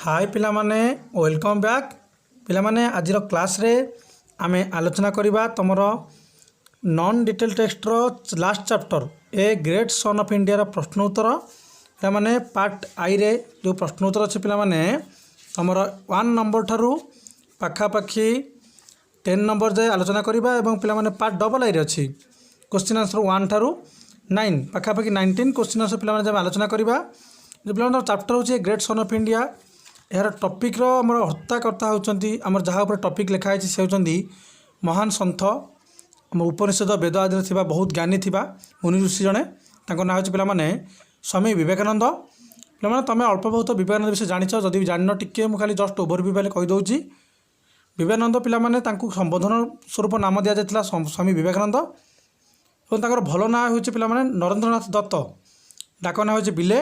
हाय पिला माने welcome back पिला माने आज क्लास रे आमे आलोचना करिबा तमरो नॉन डिटेल टेक्स्ट रो last chapter a great son of India रो प्रश्न उत्तर पिला माने पार्ट आई रे जो प्रश्न उत्तर अछि पिला माने तमरो 1 नंबर थारु पाखा पाखी 10 नंबर जाय आलोचना करिबा एवं पिला माने पार्ट डबल आई रे अछि क्वेश्चन आंसर 1 थारु 9 पाखा पाखी 19 क्वेश्चन आंसर पिला माने आलोचना करिबा जो पिला चैप्टर होछि ग्रेट सन ऑफ इंडिया यार टॉपिक रो हमर हत्याकर्ता होचंती हमर जहाँ ऊपर टॉपिक लिखा है से होचंती महान सन्थ हम उपनिषद वेद आदि थिबा बहुत ज्ञानी थिबा मुनि ऋषि जने तांको ना होछि पिला माने स्वामी विवेकानंद पिला माने तमे अल्प बहुत विवेकानंद विषय जानिछ जदि जानिनो टिके मु खाली जस्ट ओवरव्यू वाले कहि दउची विवेकानंद पिला माने तांको संबोधन स्वरूप नाम दिया जायतिला स्वामी विवेकानंद और तांकर भलो ना होछि पिला माने नरेंद्रनाथ दत्त डाक ना होछि बिले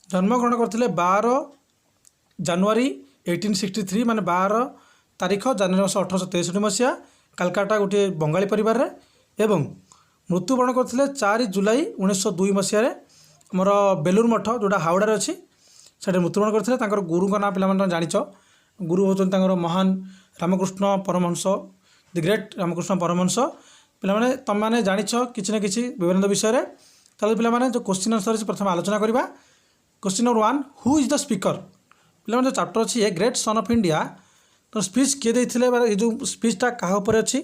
जन्मग्रहण करथिले 12 जनवरी 1863 माने 12 तारीख जनवरी मास 1863 मसीहा कलकाता गोटे बंगाली परिवार रे एवं मृत्युवरण करथिले 4 जुलाई 1902 मसीहा आमर बेलूर मठ जोटा हावड़ा रे अछि सेठे मृत्युवरण करथिले तांकर गुरु का नाम पिला माने जानिछ गुरु होचन तांकर महान रामकृष्ण परमहंस द ग्रेट रामकृष्ण परमहंस पिला माने तम माने जानिछ किछि न किछि विवेकानंद विषय रे ताले पिला माने जो क्वेश्चन आंसर प्रथम आलोचना करिबा question number 1 who is the speaker पिला जो चैप्टर अच्छी ए ग्रेट सन ऑफ इंडिया तो स्पीच किए देते ये जो स्पीचटा क्या अच्छी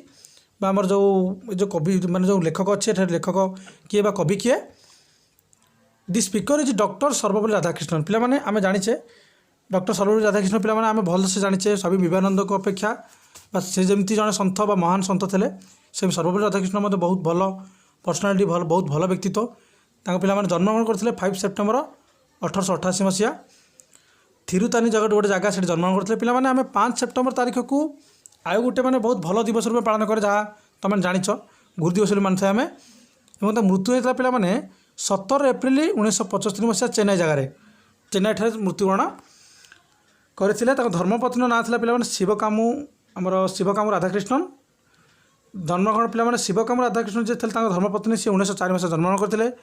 आमर जो कवि मान जो लेखक अच्छे लेखक किए बा कवि किए the speaker is doctor Sarvepalli Radhakrishnan पिला माने आमे जानिचे डॉक्टर सर्वपल्ली राधाकृष्णन पिला माने आमे भल से जानिचे स्वामी विवेकानंद को अपेक्षा बा से जमती जन सन्थ बा महान सन्थ थे से सर्वपल्ली राधाकृष्णन मते बहुत भल पर्सनालीटी भल बहुत भल व्यक्तित्व तांको पिला माने जन्मग्रहण करथिले 5 सेप्टेम्बर 1888 मसीहा थिरुतानी जगह गोटे जगह से जन्मग्रहण करते पिला माने आमे 5 सेप्टेम्बर तारीख को आयो गोटे माने बहुत भल दिवस रूप पालन करे जहाँ तुम जानिछ गुरु दिवस मानते आमे एवं मृत्यु होता पिला माने 17 एप्रिल 1975 मसीहा चेन्नई जगार चेन्नई ठारे मृत्युवरण करथिले ताको धर्मपत्नी ना था पिला माने शिवकामु आमर शिवकामु राधाकृष्णन जन्मग्रहण पिला माने शिवकामु राधाकृष्णन जे थे धर्मपत्नी सी 1904 मसीहा जन्मग्रहण करथिले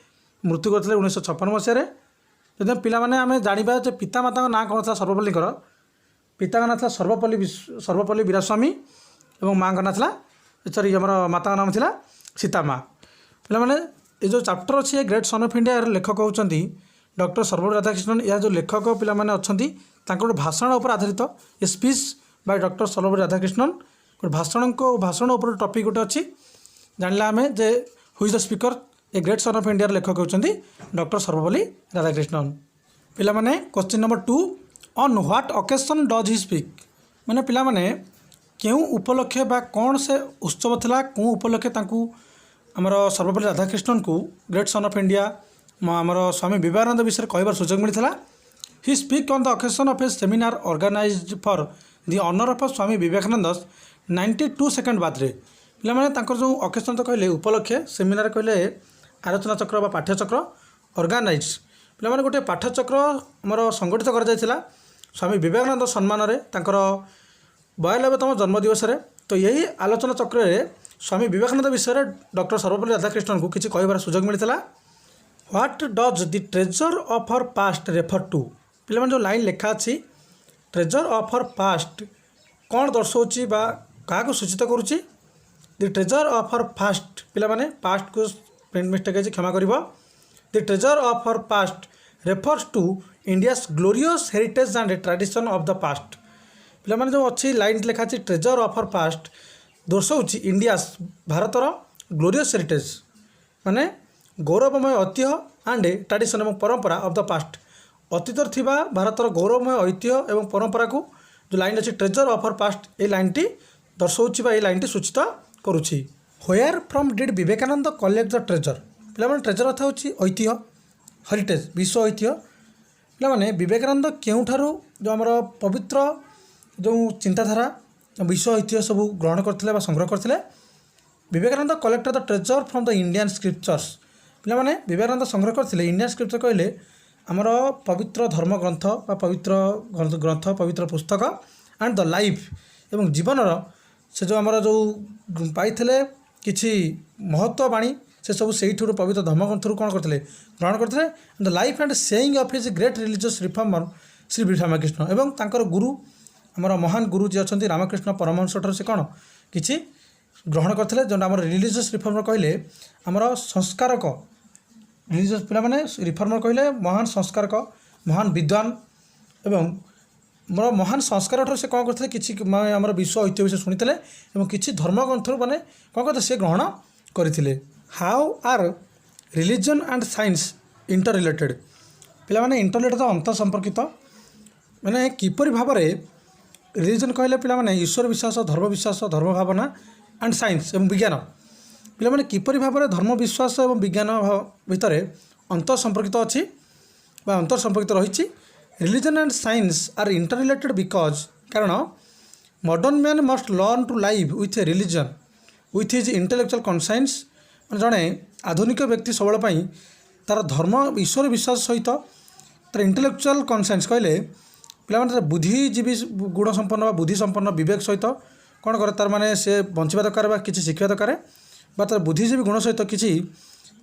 मृत्यु करथिले 1956 मसीहा जब पिला माने आमे जानिबा जे पिता माता ना कौन था सर्वपल्लीकर पिता का ना था सर्वपल्ली वीरास्वामी एवं माँ का ना था सॉरी आमर माता का नाम था सीतामा पिला माने ये जो चैप्टर अच्छी ग्रेट सन ऑफ इंडिया लेखक होचंती डॉक्टर सर्वपल्ली राधाकृष्णन या जो लेखक पिला माने अछंती तांको भाषण उपर आधारित a speech by doctor Sarvepalli Radhakrishnan भाषण उपर टॉपिक गोटे अच्छी जानला आमे जे who is the speaker a great son of India लेखक होचंती डॉक्टर सर्वपल्ली राधाकृष्णन पिला माने question number 2 on what occasion does he speak माने पिला माने केउ उपलक्ष्य बा कौन से उत्सव थिला को उपलक्ष्य तांकू हमर सर्वपल्ली राधाकृष्णन को ग्रेट सन ऑफ इंडिया हमर स्वामी विवेकानंद विषय कहबार सुजोग मिलता ही speak on the occasion of a seminar organised for the honour of Swami Vivekananda 92 second birthday पिला माने तांकर जो ओकेजन तो कहले उपलक्ष्य सेमिनार कहले आलोचना चक्र बा पाठ्यचक्र ऑर्गेनाइज पिला माने गोटे पाठ्यचक्र आमर संगठित कर जायतिला स्वामी विवेकानंद सम्मान रे तांकर 92तम जन्मदिवस रे तो यही आलोचना चक्र रे स्वामी विवेकानंद विषय डॉक्टर सर्वपल्ली राधाकृष्णन को किसी कहबार सुजोग मिलता what does the treasure of our past refer to पिला माने जो लाइन लिखा अछि ट्रेजर ऑफ आवर पास्ट कौन दर्शाउची बा क्या सूचित करुच्ची the treasure of our past पिला माने पास्ट को प्रिंट मिस्टेक है क्षमा करिबो the treasure of our past refers to India's glorious heritage and tradition of the past पिला माने जो अच्छी लाइन लिखा अछि ट्रेजर ऑफ आवर पास्ट दर्शाउची इंडियास भारतर ग्लोरियस हेरिटेज माने गौरवमय ऐतिह्य एंड ट्रेडिशन एवं परंपरा ऑफ द पास्ट अतीतर थिबा भारतर गौरवमय ऐतिह्य एवं परंपरा को जो लाइन अच्छी ट्रेजर ऑफ आवर पास्ट ए लाइनटी दर्शाउची बा ए लाइनटी सूचित करुछि where from did Vivekananda collect the treasure पिला माने ट्रेजर अर्थ होछि ऐतिह्य हेरिटेज विश्व ऐतिह्य पिला माने विवेकानंद केउठारु जो हमर पवित्र जो चिंताधारा विश्व ऐतिह्य सब ग्रहण करथिले बा संग्रह करथिले Vivekananda collect the treasure from the Indian scriptures पिला माने विवेकानंद संग्रह करथिले इंडियन स्क्रिप्चर कहले हमर पवित्र धर्म ग्रंथ बा पवित्र ग्रंथ पवित्र पुस्तक एंड द लाइफ एवं जीवनर से जो हमर जो पाइथिले किछि महत्ववाणी से सब से पवित्र धर्मग्रंथ कौन करते ग्रहण करते the life and saying of his great religious reformer Shri Ramakrishna एवं तांकर गुरु आमर महान गुरु जी अच्छा रामकृष्ण परमहंस ठार से कौन किसी ग्रहण करते जो आम रिलीजियस रिफर्मर कहले आमर संस्कारक रिलीजियस पिला माने रिफर्मर कहले महान संस्कारक महान विद्वान एवं मोर महान संस्कार ठार से कौन करते किसी आमर विश्व ऐतिह्य विषय शुणी और किसी धर्मग्रंथ मैंने कौन करते से ग्रहण करते। How our religion and science inter related पिला माने इंटर रिलेटेड अंत संपर्कित मैंने किपर भाव में रिलीजन कहले पिला माने ईश्वर विश्वास धर्म भावना एंड साइंस एवं विज्ञान पिला माने किपर भाव में धर्म विश्वास और विज्ञान भितर अंत संपर्कित अच्छी अंत संपर्कित रही। Religion and science are interrelated because कारण modern man must learn to live with a religion with his intellectual conscience जड़े आधुनिक व्यक्ति सबल तार धर्म ईश्वर विश्वास सहित तार इंटेलेक्चुअल कन्साइंस कहले पे बुद्धिजीवी गुण संपन्न बुद्धि संपन्न विवेक सहित कौन करे तार माने से बंचा दरकार किसी शिखा दरकार तार बुद्धिजीवी गुण सहित किसी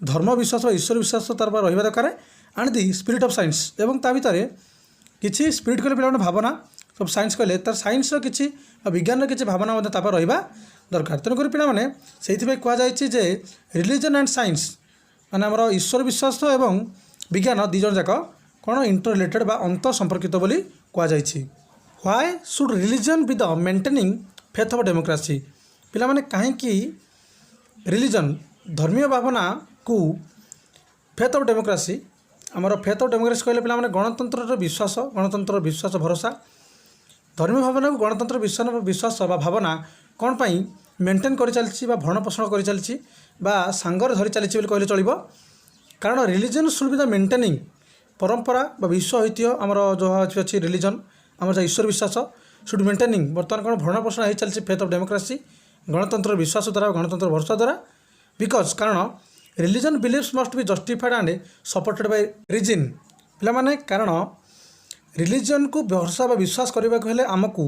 धर्म विश्वास ईश्वर विश्वास तार रहा दरकार and the spirit of science एवं ता भितर किसी स्पिरिट कहले पे भावना सब साइंस कहले तार साइंस किसी विज्ञान किसी भावना रहा दरकार तेणुक पे से कहुए रिलीजन एंड साइंस माने आमर ईश्वर विश्वास एवं विज्ञान दुईजन जाक कौन इंटर रिलेटेड बा अंत संपर्कित बोली कहुई। Why should religion be the maintaining faith of democracy पिला माने कहीं रिलीजन धर्मीय भावना को फेथ ऑफ डेमोक्रेसी आमर फेथ ऑफ डेमोक्रेसी कहले पिला माने गणतंत्र विश्वास भरोसा धर्मीय भावना को गणतंत्र विश्वास भावना कौन पाई मेंटेन कर चलती भरण पोषण कर चलती सांगर धरी चलती कहले चलो कारण religion should be the maintaining परंपरा विश्व ऐतिह्य आमर जो अच्छी रिलीजन आम ईश्वर विश्वास शुड मेंटेनिंग बर्तमान कौन भरण पोषण हो चलती फेथ ऑफ डेमोक्रेसी गणतंत्र विश्वास द्वारा गणतंत्र भरोसा द्वारा बिकज कारण religion beliefs must be justified and supported by reason पिला माने कारण रिलीजन को भरोसा विश्वास करने को हेले आमको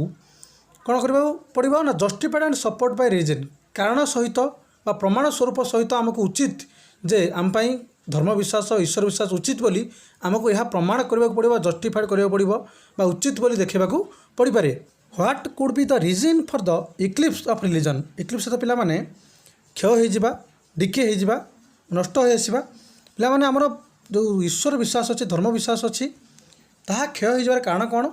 कौन करने पड़ो ना justified and support by reason कारण सहित प्रमाण स्वरूप सहित आमको उचित जे आम धर्म विश्वास ईश्वर विश्वास उचित बोली आमको यह प्रमाण करने को पड़ो जस्टिफाइड करने को पड़ो उचित बोली देखा पड़ पारे। What could be the reason for the eclipse of religion eclipse तो पिला माने क्षय हो डिके हो नष्ट हो आसवा पिला माने आमर जो ईश्वर विश्वास अच्छी धर्म विश्वास अच्छी ताहा क्षय हो कारण कौन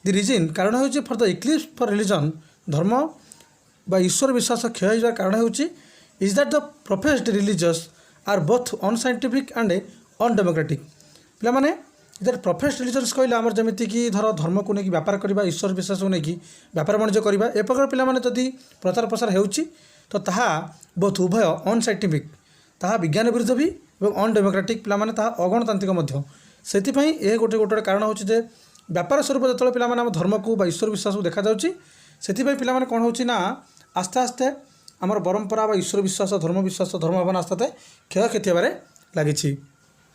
दि रिजन कारण हो for the eclipse for religion धर्म बा ईश्वर विश्वास क्षय हो कारण हो is that the professed religious are both unscientific and undemocratic पिला माने इधर प्रोफेस्ड रिलीजियस कहले आमर जमीती कि धर धर्म को लेकिन व्यापार करवा ईश्वर विश्वास को लेकिन व्यापार वाणिज्य करवा ए प्रकार पिला माने जदि प्रचार प्रसार होउची तो ताहा बोथ उभय अनसाइंटिफिक ताहा विज्ञान विरुद्ध भी और अनडेमोक्रेटिक पिला माने ताहा अगणतांत्रिक मध्य सेतिपई ए गोटे गोटे कारण होची जे व्यापार स्वरूप जो पिला माने धर्म को ईश्वर विश्वास को देखा जाउची सेतिपई पिला माने कोन होची ना आस्ते आस्ते आमर परंपरा ईश्वर विश्वास धर्म भावना आस्ते आस्ते क्षय क्षति होबारे लागिछि।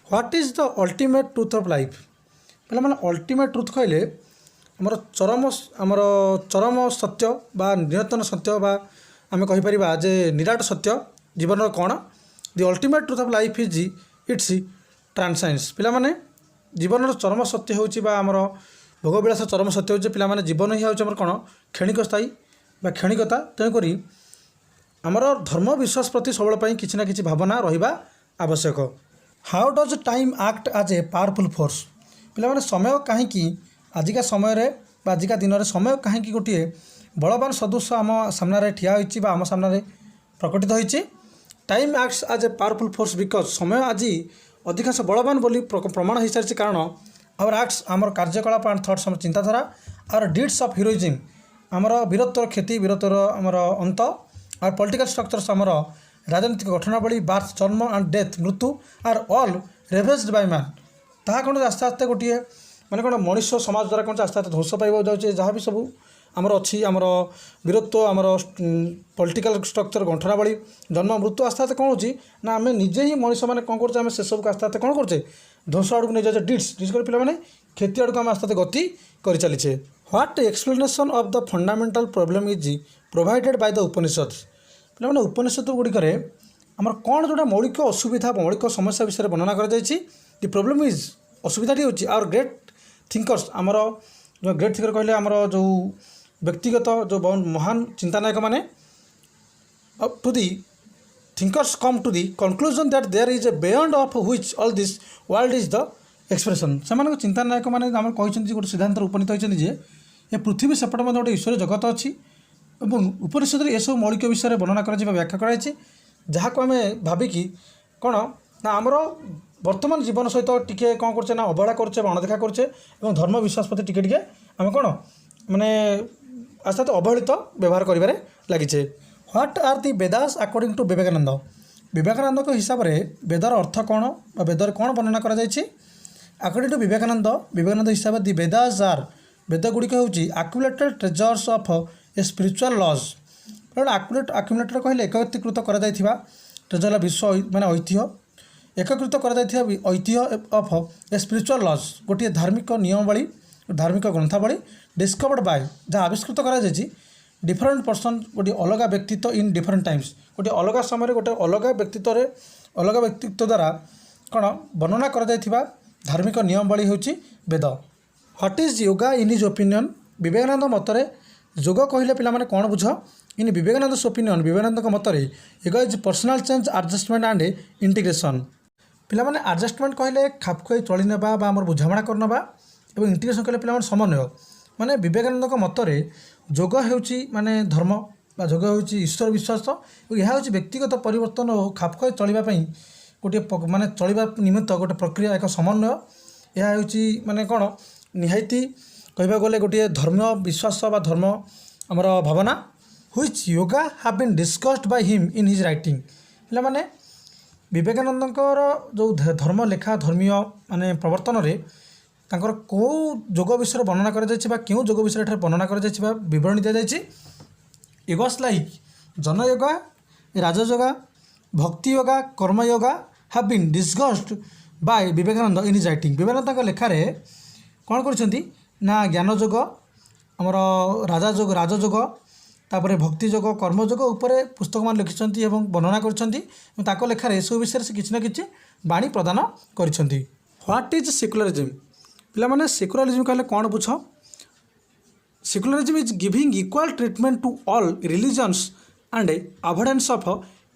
What is the ultimate truth of life पिला माने अल्टीमेट ट्रुथ कहले आमर चरम सत्य बा निरंतन सत्य बा आमे कहि परिबा जे निराट सत्य जीवन कौन the ultimate truth of life is its transcendence पिला माने जीवन चरम सत्य होउछि बा आमर भोगविलास चरम सत्य होउछि पिला माने जीवन ही होउछि आमर कौन क्षणिक स्थायी बा क्षणिकता तेणुकरी आमर धर्म विश्वास प्रति सबल किसी ना किसी भावना रहिबा आवश्यक। How does time act as a powerful force पिला माने समय कहीं आजिका समय रे बा आजिका दिन में समय कहीं गोटे बलवान सदृश आम सामने ठिया होइछि बा आम सामने प्रकटित होइछि। Time acts as a powerful force because समय आज अधिकांश बलवान बोली प्रमाण हो सारी कारण आवर एक्ट्स आमर कार्यकलाप एंड थट्स आम चिंताधारा आवर डीड्स ऑफ हिरोइज्म आमर वीरत्वर ख्याति वीरत्वर आमर अंत और पॉलिटिकल स्ट्रक्चर्स आमर राजनीतिक घटनावली बार्थ जन्म एंड डेथ मृत्यु आर ऑल रेवेज्ड बाय मैन ताहा कौन आस्ते आस्ते गोटे माने कौन मनुष्य समाज द्वारा कौन आस्ते आस्ते ध्वंस पाइबा जाऊँचे जहाँ भी सब आमर अच्छी आमर वीरत्व आमर पॉलिटिकल स्ट्रक्चर गंठनावली जन्म मृत्यु आस्ते आस्ते कौन होची ना आम निजे ही मनुष्य मैंने कौन करते से सबको आस्ते आस्ते कौन करते ध्वंस आड़ को नहीं जाए डिट्स डिस्क पे मैंने क्षति आड़ को आम आस्ते आस्ते गति कर चलीचे। What explanation of the fundamental problem is provided by the Upanishad पे उपनिषद गुड़िकर आमर कौन जोटा मौलिक असुविधा मौलिक समस्या विषय वर्णना कर प्रॉब्लम इज असुविधाटी होची आवर ग्रेट थिंकर्स आमर जो ग्रेट थिंकर कहले आमर जो व्यक्तिगत जो महान चिंतानायक माने up to the thinkers come to the conclusion that there is a beyond of which all this world is the expression सेमान चिंतानायक मैंने आम कहते गोटे सिद्धांत उपनीत होती जे ये पृथ्वी सेपटे मत गोटे ईश्वर जगत अच्छी उपनिषद ये सब मौलिक विषय वर्णना कर व्याख्या कराई जहाँ को आम भाविकी कौन ना आमर वर्तमान जीवन सहित टिके कौन करचे ना अवहेला करचे अणदेखा करचे और धर्म विश्वास प्रति टिके टिके आम कौन माने आस्ते आस्ते अवहेलित व्यवहार करिबारे लागिचे what are the Vedas according to Vivekananda Vivekananda को हिसाब से वेदर अर्थ कौन वेदर कौन वर्णना करा जायछि अकॉर्डिंग टू विवेकानंद हिसाब दि वेदास आर वेद गुड़िक हूँ accumulated treasures of a spiritual laws कारण आक्युमुलेटेड कहले एकत्रीकृत कर ट्रेजर विश्व माने ऐतिह्य एकत्रित कर ऐतिह्य ऑफ ए स्पिरिचुअल लॉज गोटे धार्मिक नियमावली धार्मिक ग्रंथावली डिस्कवर्ड बाय जहाँ आविष्कृत कर डिफरेंट पर्सन गोटे अलग व्यक्तित्व इन डिफरेंट टाइम्स गोटे अलग समय गोटे अलग व्यक्तित्व द्वारा कौन वर्णना कर धार्मिक नियमावली हूँ Veda what is yoga in his opinion Vivekananda मतरे योग कहले पिला माने कौन बुझ इन विवेकानंद ओपिनियन विवेकानंद मतरे yoga is personal change adjustment and integration पिला माने एडजस्टमेंट कहले खाप खुआई चली नेबा बा हमर बुझामणा कर नेबा एवं इंटीग्रेशन कहले पिला माने समन्वय माने विवेकानंद मतरे योग होउची माने धर्म बा योग होउची ईश्वर विश्वास और यह होउची व्यक्तिगत परिवर्तन और खाप खुआई चलिबा पई गोटे माने चलिबा निमित्त गोटे प्रक्रिया एक समन्वय यह होउची माने कोन निहायती कहबा गले गोटे धर्म विश्वास बा धर्म हमर भावना which yoga have been discussed by him in his writing पिला माने विवेकानंदकर जो धर्म लेखा धर्मीय माने प्रवर्तन रे तांकर को योग विषय वर्णना कर क्यों योग विषय वर्णना कर बरणी दि जाए yogas like जनयोग Rajyoga Bhakti yoga Karma yoga have been discussed by Vivekananda in his writing Vivekananda लेखार कौन कर ज्ञान योग आमर राजयोग तापर भक्ति योग कर्म योग उपर पुस्तक मान लिखिं और वर्णना कर लेखार सब विषय से किसी ना कि बाणी प्रदान कर व्हाट इज सेक्युलरिज्म पिला माने सेक्युलरिज्म कहले कौन बुझ secularism is giving equal treatment to all religions and avoidance of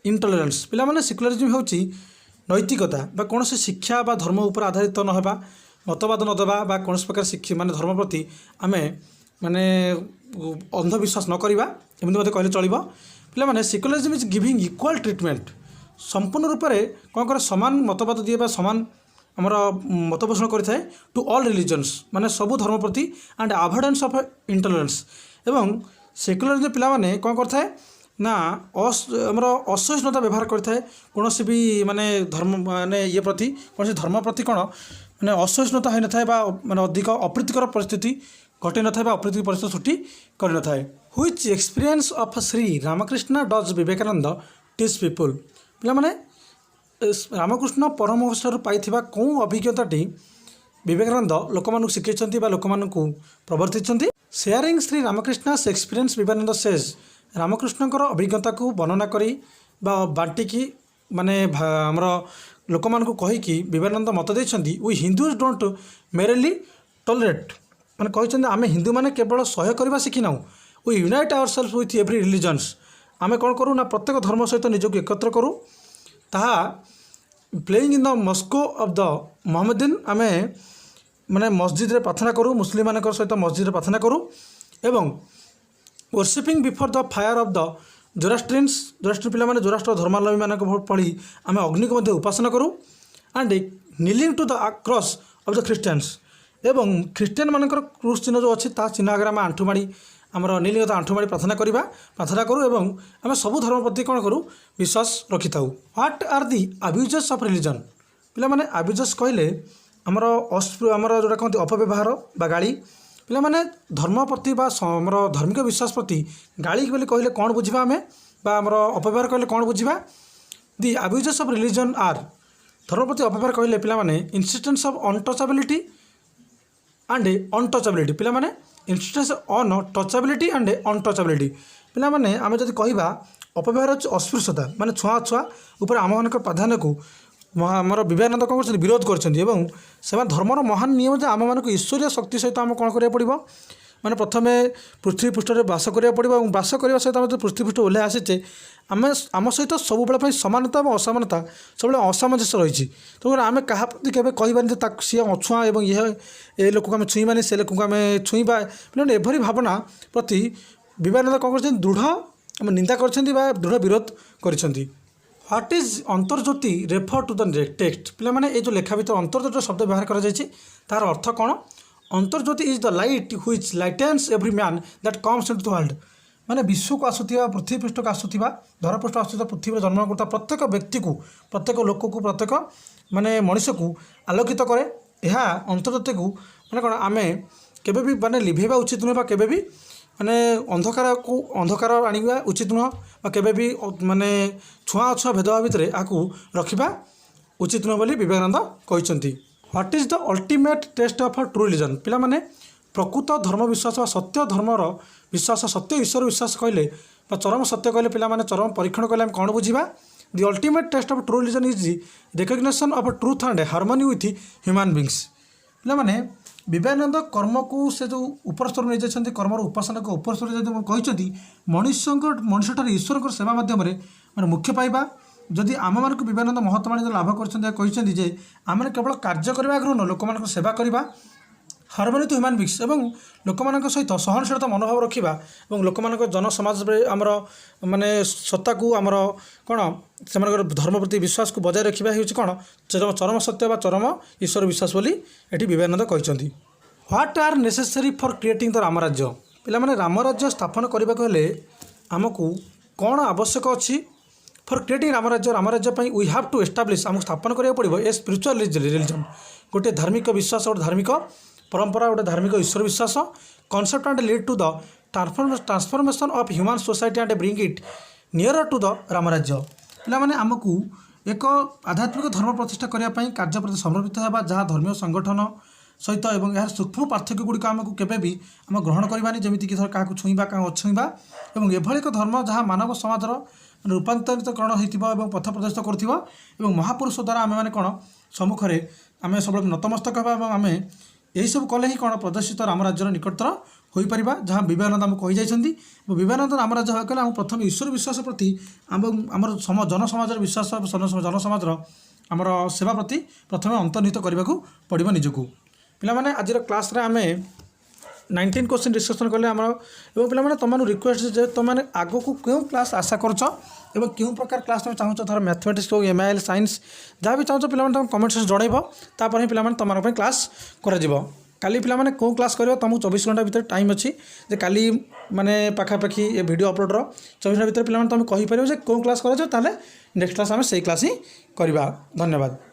intolerance पिला माने सेक्युलरिज्म होची नैतिकता बा कौन से शिक्षा बा धर्म उपर आधारित न होबा मतवाद न देवा बा कौन प्रकार शिक्षा माने धर्म प्रति आमे माने अंधविश्वास न करवा एमती मत कहले चलो पिला माने secularism is giving equal treatment संपूर्ण रूप से कौन कर सामान मतवाद दिए बा सामान आमर मत पोषण करें टू ऑल रिलीजन्स माने सबू धर्म प्रति एंड अवॉइडेंस ऑफ इंटॉलरेंस एवं सेक्युलरिज्म पिला माने कौन करता है ना आमर असहिष्णुता व्यवहार करता है कौन भी माने धर्म माने ये प्रति कौन धर्म प्रति कौन माने असहिष्णुता हो न था माने अधिक अप्रीतिकर परिस्थिति घटे न था अप्रीतिकर परिस्थिति सृष्टि कर न था which experience of Shri Ramakrishna does Vivekananda teach people पिला माने रामकृष्ण परमहंसर पाई कौन अभिज्ञताटी विवेकानंद लोक मानक शिखै लोक मानक प्रवर्तित sharing Shri Ramakrishna experience Vivekananda says रामकृष्णकर अभिज्ञता को वर्णना करी बांटिकी माने आमर लोक मानक कहीकि विवेकानंद मत देइछन्ति we Hindus don't merely tolerate माने कहते आम हिंदू माने केवल सह्य करवा शिखिना we unite ourselves with every religions आम कौन करूँ ना प्रत्येक धर्म सहित निजक एकत्र करूँ ताहा playing in the mosque of the Mohammedan आमे माने मस्जिद रे प्रार्थना करूँ मुस्लिम मान सहित मस्जिद रे प्रार्थना करूँ एवं worshipping before the fire of the Zoroastrian पिला माने जोराष्ट्र धर्मावलंबी मान पढ़ी आम अग्नि को उपासना करूँ and kneeling to the cross of the Christians एवं ख्रीष्टियान मानकर क्रूस चिन्ह जो अच्छी चिन्ह आगे आम आंठुमाड़ी आमर नीलिगत आंठुमाड़ी प्रार्थना करूँ और आम सब धर्म प्रति कौन करूँ विश्वास रखी था what are the abuses of religion पिला माने अब्यूजेस कहले आमर आमर जोटा कहते अपव्यवहार बा गाड़ी पिला माने धर्म प्रति बा आमर धार्मिक विश्वास प्रति गाड़ी बोली कहले कौन बुझा आम बा आमर अपव्यवहार कहले कौन बुझा दि अब्यूजेस ऑफ रिलीजन आर धर्म प्रति अपव्यवहार कहले पिला माने insistence of untouchability and untouchability पिला माने insistence on touchability and untouchability पिला माने आमे जदि कहबा अपव्यवहार अस्पृश्यता माने छुआ छुआ ऊपर आम मान प्राधान्य को ଆମର ବିବେକାନନ୍ଦ କ'ଣ କରିଛନ୍ତି ବିରୋଧ କରିଛନ୍ତି ଏବଂ ସେମାନେ ଧର୍ମର ମହାନ ନିୟମ ଯେ ଆମମାନଙ୍କୁ ଈଶ୍ୱରୀୟ ଶକ୍ତି ସହିତ ଆମେ କ'ଣ କରିବାକୁ ପଡ଼ିବ ମାନେ ପ୍ରଥମେ ପୃଥିବୀ ପୃଷ୍ଠରେ ବାସ କରିବାକୁ ପଡ଼ିବ ଏବଂ ବାସ କରିବା ସହିତ ଆମେ ଯଦି ପୃଥିବୀ ପୃଷ୍ଠ ଓହ୍ଲାଇ ଆସିଛେ ଆମେ ଆମ ସହିତ ସବୁବେଳେ ପାଇଁ ସମାନତା ଏବଂ ଅସମାନତା ସବୁବେଳେ ଅସାମଞ୍ଜସ୍ୟ ରହିଛି। ତେଣୁ ଆମେ କାହା ପ୍ରତି କେବେ କହିବାନି ଯେ ତାକୁ ସିଏ ଅଛୁଆଁ ଏବଂ ଏ ଲୋକକୁ ଆମେ ଛୁଇଁବାନି ସେ ଲୋକକୁ ଆମେ ଛୁଇଁବା ପିଲାମାନେ ଏଭଳି ଭାବନା ପ୍ରତି ବିବେକାନନ୍ଦ କ'ଣ କରିଛନ୍ତି ଦୃଢ଼ ନିନ୍ଦା କରିଛନ୍ତି ବା ଦୃଢ଼ ବିରୋଧ କରିଛନ୍ତି। ହ୍ୱାଟ୍ ଇଜ୍ ଅନ୍ତର୍ଜ୍ୟୋତି ରେଫର୍ ଟୁ ଦ ଟେକ୍ସଟ ପିଲାମାନେ ଏ ଯେଉଁ ଲେଖା ଭିତରେ ଅନ୍ତର୍ଜ୍ୟୋତିର ଶବ୍ଦ ବ୍ୟବହାର କରାଯାଇଛି ତାହାର ଅର୍ଥ କ'ଣ? ଅନ୍ତର୍ଜ୍ୟୋତି is the light which lightens every man that comes into the world ମାନେ ବିଶ୍ୱକୁ ଆସୁଥିବା ପୃଥିବୀ ପୃଷ୍ଠକୁ ଆସୁଥିବା ଧରାପୃଷ୍ଠ ଆସୁଥିବା ପୃଥିବୀରେ ଜନ୍ମ କରୁଥିବା ପ୍ରତ୍ୟେକ ବ୍ୟକ୍ତିକୁ ପ୍ରତ୍ୟେକ ଲୋକକୁ ପ୍ରତ୍ୟେକ ମାନେ ମଣିଷକୁ ଆଲୋକିତ କରେ। ଏହା ଅନ୍ତର୍ଜ୍ୟୋତିକୁ ମାନେ କ'ଣ ଆମେ କେବେ ବି ମାନେ ଲିଭେଇବା ଉଚିତ ନୁହେଁ ବା କେବେ ବି ମାନେ ଅନ୍ଧକାର ଆଣିବା ଉଚିତ ନୁହଁ ବା କେବେ ବି ମାନେ ଛୁଆଁ ଅଛୁଆଁ ଭେଦଭାବ ଭିତରେ ଏହାକୁ ରଖିବା ଉଚିତ ନୁହେଁ ବୋଲି ବିବେକାନନ୍ଦ କହିଛନ୍ତି। What is the ultimate test of true religion ପିଲାମାନେ ପ୍ରକୃତ ଧର୍ମ ବିଶ୍ୱାସ ବା ସତ୍ୟ ଧର୍ମର ବିଶ୍ୱାସ ସତ୍ୟ ଈଶ୍ୱର ବିଶ୍ୱାସ କହିଲେ ବା ଚରମ ସତ୍ୟ କହିଲେ ପିଲାମାନେ ଚରମ ପରୀକ୍ଷଣ କହିଲେ ଆମେ କ'ଣ ବୁଝିବା? The ultimate test of true religion is the recognition of truth and harmony with human beings ପିଲାମାନେ ବିବେକାନନ୍ଦ କର୍ମକୁ ସେ ଯେଉଁ ଉପରସ୍ତରକୁ ନେଇଯାଇଛନ୍ତି କର୍ମର ଉପାସନାକୁ ଉପରସ୍ତର ଯଦି କହିଛନ୍ତି ମଣିଷଠାରୁ ଈଶ୍ୱରଙ୍କର ସେବା ମାଧ୍ୟମରେ ମାନେ ମୁଖ୍ୟ ପାଇବା। ଯଦି ଆମମାନଙ୍କୁ ବିବେକାନନ୍ଦ ମହତ୍ତ୍ୱବାଣୀ ଲାଭ କରିଛନ୍ତି କହିଛନ୍ତି ଯେ ଆମେ କେବଳ କାର୍ଯ୍ୟ କରିବା ଆଗ୍ରହ ନୁହଁ ଲୋକମାନଙ୍କ ସେବା କରିବା ହାର୍ମୋନି ଟୁ ହ୍ୟୁମାନ୍ ବିଙ୍ଗସ୍ ଏବଂ ଲୋକମାନଙ୍କ ସହିତ ସହନଶୀଳତା ମନୋଭାବ ରଖିବା ଏବଂ ଲୋକମାନଙ୍କ ଜନସମାଜରେ ଆମର ମାନେ ସତ୍ତାକୁ ଆମର କ'ଣ ସେମାନଙ୍କର ଧର୍ମ ପ୍ରତି ବିଶ୍ୱାସକୁ ବଜାୟ ରଖିବା ହେଉଛି କ'ଣ ଚରମ ସତ୍ୟ ବା ଚରମ ଈଶ୍ୱର ବିଶ୍ୱାସ ବୋଲି ଏଠି ବିବେକାନନ୍ଦ କହିଛନ୍ତି। What are necessary for creating the Ramrajya ପିଲାମାନେ ରାମରାଜ୍ୟ ସ୍ଥାପନ କରିବାକୁ ହେଲେ ଆମକୁ କ'ଣ ଆବଶ୍ୟକ ଅଛି? ଫର୍ କ୍ରିଏଟିଂ ରାମରାଜ୍ୟ ପାଇଁ ୱି ହାଭ୍ ଟୁ ଏଷ୍ଟାବ୍ଲିଶ୍ ଆମକୁ ସ୍ଥାପନ କରିବାକୁ ପଡ଼ିବ ଏ ସ୍ପିରିଚୁଆଲ୍ ରିଲିଜନ୍ ଗୋଟିଏ ଧାର୍ମିକ ବିଶ୍ୱାସ ଗୋଟେ ଧାର୍ମିକ परंपरा गोटे धार्मिक ईश्वर विश्वास concept and lead to the transformation of human society and bring it near to the Ramrajya पिलामाने आमको एक आध्यात्मिक धर्म प्रतिष्ठा करने कार्य प्रति समर्पित होगा जहाँ धर्मीय संगठन सहित एवं यार सूक्ष्म पार्थक्य गुड़िक आमको केबे भी आम ग्रहण करवानी जमीक धर क्या छुईबा क्या अछुईबा और एभली एक धर्म जहाँ मानव समाजर रूपांतरितकरण हो पथ प्रदर्शित कर महापुरुष द्वारा आम मैंने कौन सम्मुखें आम सब नतमस्तक होगा आम यही सब कले ही कौन प्रदर्शित रामराज्यर निकटतर हो पार जहाँ विवेकानंद आमको कही जाइछन्ति विवेकानंद रामराज्य होगा कले आम प्रथम ईश्वर विश्वास प्रति आमर जनसमाजर विश्वास जनसमाजर आमर सेवा प्रति प्रथम अंतर्निहित करने को पड़ो निजक पिलामाने आज क्लास रे आमे 19 क्वेश्चन डिस्कसन कले आम पे तुम रिक्वेस्ट जे तुम आग को क्यों क्लास आशा कर क्यों प्रकार क्लास तुम चाहो धर मैथमेटिक्स हो एमआईएल साइंस जहाँ भी चाहो पे तुम कमेंट सेक्शन जनइब तापर ही पे तुम क्लास कर काली पे कौ क्लास कर तुमको 24 घंटा भर टाइम अच्छी जे काली माने पाखापाखि ये वीडियो अपलोडर 24 घंटा भर पे तुम कहीपर कौ क्लास कर नेक्स्ट क्लास आम से क्लास ही करवा। धन्यवाद।